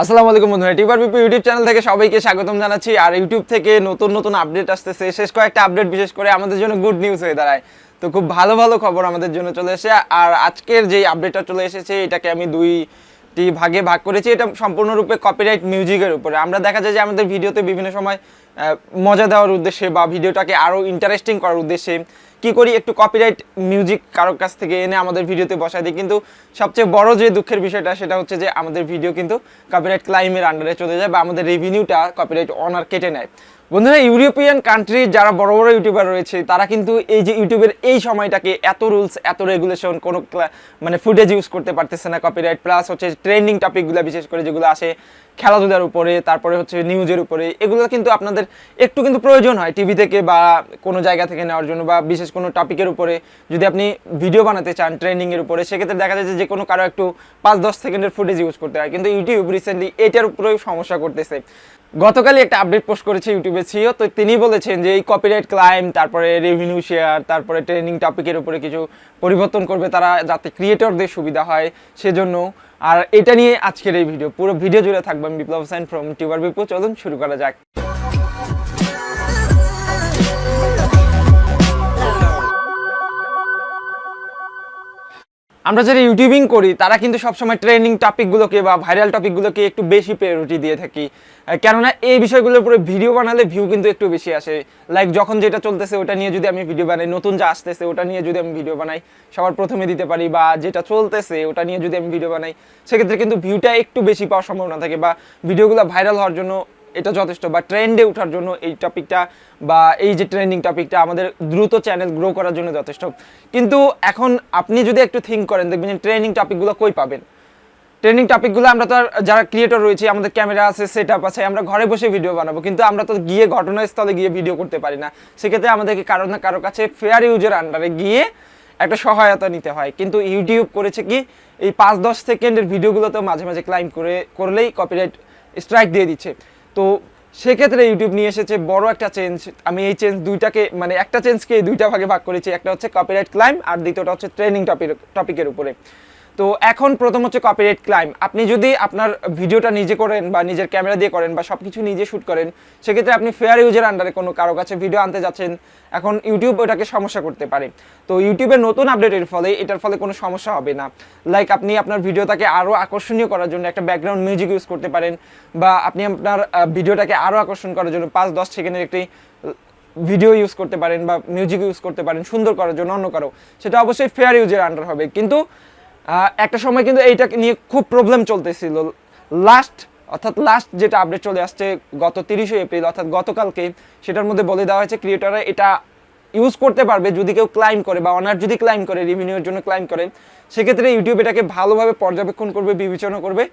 আসসালামু আলাইকুম বন্ধুরা, টিউবারবিপি ইউটিউব চ্যানেল থেকে সবাইকে স্বাগতম জানাচ্ছি। আর ইউটিউব থেকে নতুন নতুন আপডেট আসতেছে, শেষ কয়েকটা আপডেট বিশেষ করে আমাদের জন্য গুড নিউজ হয়ে দাঁড়ায়। তো খুব ভালো ভালো খবর আমাদের জন্য চলে এসেছে। আর আজকের যেই আপডেটটা চলে এসেছে এটাকে আমি দুইটি ভাগে ভাগ করেছি। এটা সম্পূর্ণরূপে কপিরাইট মিউজিকের উপরে। আমরা দেখা যায় যে আমাদের ভিডিওতে বিভিন্ন সময় মজা দেওয়ার উদ্দেশ্যে বা ভিডিওটাকে আরও ইন্টারেস্টিং করার উদ্দেশ্যে কি করি, একটু কপিরাইট মিউজিক কারোর কাছ থেকে এনে আমাদের ভিডিওতে বসাই দিই। কিন্তু সবচেয়ে বড় যে দুঃখের বিষয়টা সেটা হচ্ছে যে আমাদের ভিডিও কিন্তু কপিরাইট ক্লাইমের আন্ডারে চলে যায় বা আমাদের রেভিনিউটা কপিরাইট অনার কেটে নেয়। বন্ধুরা, ইউরোপিয়ান কান্ট্রির যারা বড় বড় ইউটিউবার রয়েছে তারা কিন্তু এই যে ইউটিউবের এই সময়টাকে এত রুলস, এত রেগুলেশন, কোনো মানে ফুটেজ ইউজ করতে পারতেছে না কপিরাইট, প্লাস হচ্ছে ট্রেন্ডিং টপিকগুলো বিশেষ করে যেগুলো আসে খেলাধুলার উপরে, তারপরে হচ্ছে নিউজের উপরে, এগুলো কিন্তু আপনাদের একটু কিন্তু প্রয়োজন হয় টিভি থেকে বা কোনো জায়গা থেকে নেওয়ার জন্য, বা বিশেষ কোনো টপিকের উপরে যদি আপনি ভিডিও বানাতে চান ট্রেন্ডিংয়ের উপরে, সেক্ষেত্রে দেখা যায় যে কোনো কারো একটু 5-10 সেকেন্ডের ফুটেজ ইউজ করতে হয়। কিন্তু ইউটিউব রিসেন্টলি এটার উপরেও সমস্যা করতেছে। গতকালই একটা আপডেট পোস্ট করেছে ইউটিউবের সিইও, তো তিনি বলেছেন যে এই কপিরাইট ক্লাইম, তারপরে রেভিনিউ শেয়ার, তারপরে ট্রেন্ডিং টপিকের উপরে কিছু পরিবর্তন করবে তারা, যাতে ক্রিয়েটরদের সুবিধা হয় সেজন্য। আর এটা নিয়ে আজকের এই ভিডিও, পুরো ভিডিও জুড়ে থাকবে। আমি বিপ্লব হোসেন ফ্রম টিউবারবিপু। চলুন শুরু করা যাক। আমরা যারা ইউটিউবিং করি তারা কিন্তু সবসময় ট্রেন্ডিং টপিকগুলোকে বা ভাইরাল টপিকগুলোকে একটু বেশি প্রায়োরিটি দিয়ে থাকি, কেননা এই বিষয়গুলোর উপরে ভিডিও বানালে ভিউ কিন্তু একটু বেশি আসে। লাইক যখন যেটা চলতেছে ওটা নিয়ে যদি আমি ভিডিও বানাই, নতুন যা আসতেছে ওটা নিয়ে যদি আমি ভিডিও বানাই সবার প্রথমে দিতে পারি, বা যেটা চলতেছে ওটা নিয়ে যদি আমি ভিডিও বানাই সেক্ষেত্রে কিন্তু ভিউটা একটু বেশি পাওয়ার সম্ভাবনা থাকে, বা ভিডিওগুলো ভাইরাল হওয়ার জন্য এটা যথেষ্ট, বা ট্রেন্ডে ওঠার জন্য এই টপিকটা বা এই যে ট্রেন্ডিং টপিকটা আমাদের দ্রুত চ্যানেল গ্রো করার জন্য যথেষ্ট। কিন্তু এখন আপনি যদি একটু থিঙ্ক করেন দেখবেন যে ট্রেন্ডিং টপিকগুলো কই পাবেন। ট্রেন্ডিং টপিকগুলো আমরা তো যারা ক্রিয়েটর রয়েছে, আমাদের ক্যামেরা আছে, সেট আপ আছে, আমরা ঘরে বসে ভিডিও বানাবো, কিন্তু আমরা তো গিয়ে ঘটনাস্থলে গিয়ে ভিডিও করতে পারি না। সেক্ষেত্রে আমাদেরকে কারো না কারো কাছে ফেয়ার ইউজের আন্ডারে গিয়ে একটা সহায়তা নিতে হয়। কিন্তু ইউটিউব করেছে কি, এই 5-10 সেকেন্ডের ভিডিওগুলোতে মাঝে মাঝে ক্লাইম করলেই কপিরাইট স্ট্রাইক দিয়ে দিচ্ছে। তো সেক্ষেত্রে ইউটিউব নিয়ে এসেছে বড় একটা চেঞ্জ। আমি এই চেঞ্জ দুইটাকে, মানে একটা চেঞ্জকে দুইটা ভাগে ভাগ করেছি। একটা হচ্ছে কপিরাইট ক্লাইম আর দ্বিতীয়টা হচ্ছে ট্রেন্ডিং টপিকের উপরে। তো এখন প্রথম হচ্ছে কপিরাইট ক্লাইম। আপনি যদি আপনার ভিডিওটা নিজে করেন বা নিজের ক্যামেরা দিয়ে করেন বা সব কিছু নিজে শ্যুট করেন, সেক্ষেত্রে আপনি ফেয়ার ইউজের আন্ডারে কোনো কারো কাছে ভিডিও আনতে যাচ্ছেন, এখন ইউটিউব ওটাকে সমস্যা করতে পারে। তো ইউটিউবের নতুন আপডেটের ফলে এটার ফলে কোনো সমস্যা হবে না। লাইক আপনি আপনার ভিডিওটাকে আরও আকর্ষণীয় করার জন্য একটা ব্যাকগ্রাউন্ড মিউজিক ইউজ করতে পারেন, বা আপনি আপনার ভিডিওটাকে আরও আকর্ষণ করার জন্য 5-10 সেকেন্ডের একটি ভিডিও ইউজ করতে পারেন বা মিউজিক ইউজ করতে পারেন সুন্দর করার জন্য অন্য কারো। সেটা অবশ্যই ফেয়ার ইউজের আন্ডার হবে। কিন্তু একটা সময় কিন্তু এইটা নিয়ে খুব প্রবলেম চলতেছিল। লাস্ট যেটা আপডেট চলে আসছে গত 30 এপ্রিল, অর্থাৎ গতকালকে, সেটার মধ্যে বলে দেওয়া হয়েছে ক্রিয়েটররা এটা ইউজ করতে পারবে যদি কেউ ক্লাইম করে বা অনার যদি ক্লাইম করে, রেভিনিউর জন্য ক্লাইম করে, সেক্ষেত্রে ইউটিউব এটাকে ভালোভাবে পর্যবেক্ষণ করবে, বিবেচনা করবে,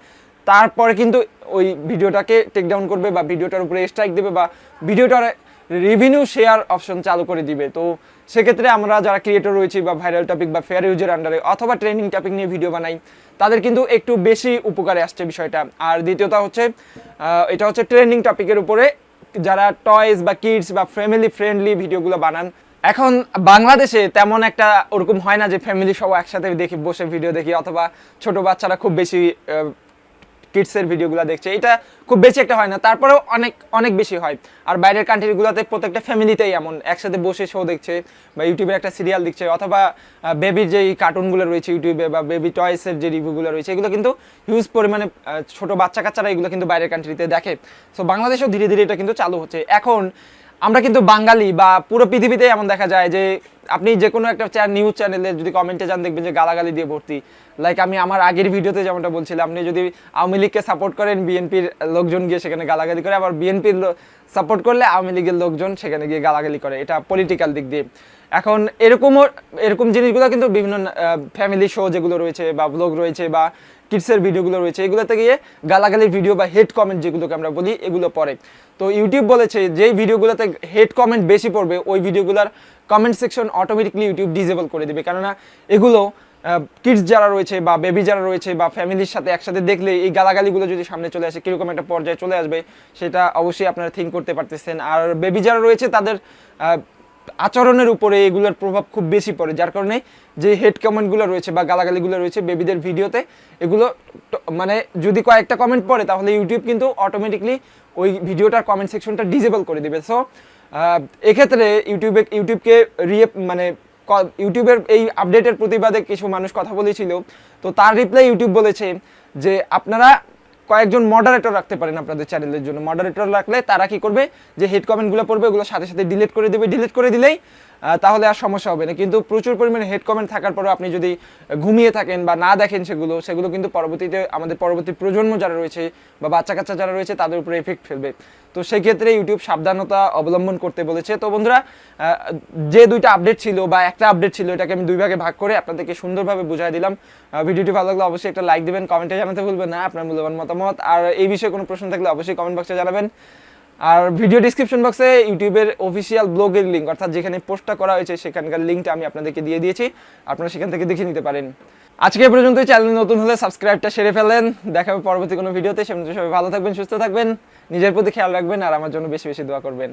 তারপরে কিন্তু ওই ভিডিওটাকে টেকডাউন করবে বা ভিডিওটার উপরে স্ট্রাইক দেবে বা ভিডিওটার রেভিনিউ শেয়ার অপশন চালু করে দিবে। তো সেক্ষেত্রে আমরা যারা ক্রিয়েটর রয়েছি বা ভাইরাল টপিক বা ফেয়ার ইউজের আন্ডারে অথবা ট্রেন্ডিং টপিক নিয়ে ভিডিও বানাই, তাদের কিন্তু একটু বেশি উপকারে আসছে বিষয়টা। আর দ্বিতীয়টা হচ্ছে এটা হচ্ছে ট্রেন্ডিং টপিকের উপরে যারা টয়েস বা কিডস বা ফ্যামিলি ফ্রেন্ডলি ভিডিওগুলো বানান। এখন বাংলাদেশে তেমন একটা ওরকম হয় না যে ফ্যামিলি সব একসাথে দেখি, বসে ভিডিও দেখি, অথবা ছোট বাচ্চারা খুব বেশি কিডসের ভিডিওগুলো দেখছে, এটা খুব বেশি একটা হয় না, তারপরেও অনেক অনেক বেশি হয়। আর বাইরের কান্ট্রিগুলোতে প্রত্যেকটা ফ্যামিলিতেই এমন একসাথে বসে শো দেখছে বা ইউটিউবের একটা সিরিয়াল দেখছে, অথবা বেবির যেই কার্টুনগুলো রয়েছে ইউটিউবে বা বেবি টয়েসের যে রিভিউগুলো রয়েছে, এগুলো কিন্তু হিউজ পরিমাণে ছোট বাচ্চা কাচ্চারা এগুলো কিন্তু বাইরের কান্ট্রিতে দেখে। সো বাংলাদেশেও ধীরে ধীরে এটা কিন্তু চালু হচ্ছে। এখন আমরা কিন্তু বাঙালি বা পুরো পৃথিবীতে এমন দেখা যায় যে আপনি যে কোনো একটা নিউজ চ্যানেলে যদি কমেন্টে যান দেখবেন যে গালাগালি দিয়ে ভর্তি। লাইক আমি আমার আগের ভিডিওতে যেমনটা বলছিলাম, আপনি যদি আওয়ামী লীগকে সাপোর্ট করেন, বিএনপির লোকজন গিয়ে সেখানে গালাগালি করে, আবার বিএনপির সাপোর্ট করলে আওয়ামী লীগের লোকজন সেখানে গিয়ে গালাগালি করে, এটা পলিটিক্যাল দিক দিয়ে। এখন এরকম জিনিসগুলো কিন্তু বিভিন্ন ফ্যামিলি শো যেগুলো রয়েছে বা ব্লগ রয়েছে বা কিডসের ভিডিওগুলো রয়েছে, এগুলোতে গিয়ে গালাগালির ভিডিও বা হেড কমেন্ট যেগুলোকে আমরা বলি এগুলো পড়ে। তো ইউটিউব বলেছে যেই ভিডিওগুলোতে হেড কমেন্ট বেশি পড়বে ওই ভিডিওগুলোর comment section automatically YouTube disable করে দেবে, কেননা এগুলো কিডস যারা রয়েছে বা বেবি যারা রয়েছে বা ফ্যামিলির সাথে একসাথে দেখলে এই গালাগালিগুলো যদি সামনে চলে আসে, কীরকম একটা পর্যায়ে চলে আসবে সেটা অবশ্যই আপনারা থিঙ্ক করতে পারতেছেন। আর বেবি যারা রয়েছে তাদের আচরণের উপরে এগুলোর প্রভাব খুব বেশি পড়ে, যার কারণে যে হেড কমেন্টগুলো রয়েছে বা গালাগালিগুলো রয়েছে বেবিদের ভিডিওতে, এগুলো মানে যদি কয়েকটা কমেন্ট পড়ে তাহলে ইউটিউব কিন্তু অটোমেটিকলি ওই ভিডিওটার কমেন্ট সেকশনটা ডিসেবল করে দিবে। সো এক্ষেত্রে ইউটিউবকে মানে ইউটিউবের এই আপডেটের প্রতিবাদে কিছু মানুষ কথা বলেছিল, তো তার রিপ্লাই ইউটিউব বলেছে যে আপনারা কয়েকজন মডারেটর রাখতে পারেন আপনাদের চ্যানেলের জন্য। মডারেটর রাখলে তারা কি করবে, যে হেড কমেন্টগুলো পড়বে ওগুলো সাথে সাথে ডিলিট করে দেবে, ডিলিট করে দিলেই তাহলে আর সমস্যা হবে না। কিন্তু প্রচুর পরিমাণে হেড কমেন্ট থাকার পরেও আপনি যদি ঘুমিয়ে থাকেন বা না দেখেন সেগুলো কিন্তু পরবর্তীতে আমাদের পরবর্তী প্রজন্ম যারা রয়েছে বা বাচ্চা কাচ্চা যারা রয়েছে তাদের উপরে এফেক্ট ফেলবে। তো সেই ক্ষেত্রে ইউটিউব সাবধানতা অবলম্বন করতে বলেছে। তো বন্ধুরা, যে দুইটা আপডেট ছিল বা একটা আপডেট ছিল, এটাকে আমি দুই ভাগে ভাগ করে আপনাদেরকে সুন্দরভাবে বুঝাই দিলাম। ভিডিওটি ভালো লাগলে অবশ্যই একটা লাইক দিবেন, কমেন্টে জানাতে ভুলবেন না আপনার মূল্যবান মতামত। আর এই বিষয়ে কোনো প্রশ্ন থাকলে অবশ্যই কমেন্ট বক্সে জানাবেন। আর ভিডিও ডিসক্রিপশন বক্সে ইউটিউবের অফিসিয়াল ব্লগের লিঙ্ক, অর্থাৎ যেখানে পোস্টটা করা হয়েছে সেখানকার লিঙ্কটা আমি আপনাদেরকে দিয়ে দিয়েছি, আপনারা সেখান থেকে দেখে নিতে পারেন। আজকে এ পর্যন্তই। চ্যানেল নতুন হলে সাবস্ক্রাইবটা সেরে ফেলেন। দেখা হবে পরবর্তী কোনো ভিডিওতে। সে সবাই ভালো থাকবেন, সুস্থ থাকবেন, নিজের প্রতি খেয়াল রাখবেন আর আমার জন্য বেশি বেশি দোয়া করবেন।